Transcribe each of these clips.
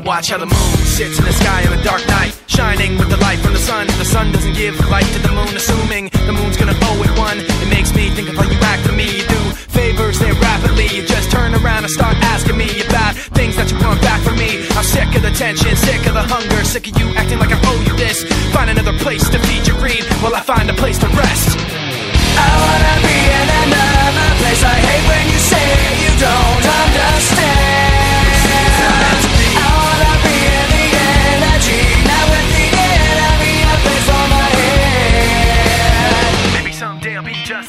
Watch how the moon sits in the sky on a dark night, shining with the light from the sun. The sun doesn't give light to the moon, assuming the moon's gonna owe it one. It makes me think of how you act for me. You do favors there rapidly. You just turn around and start asking me about things that you want back from me. I'm sick of the tension, sick of the hunger, sick of you acting like I owe you this. Find another place to feed your greed while I find a place to rest. I wanna be in another place. I hate when you say you don't understand.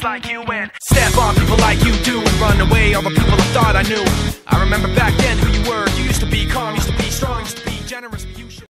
Like you and step on people like you do and run away all the people I thought I knew. I remember back then who you were,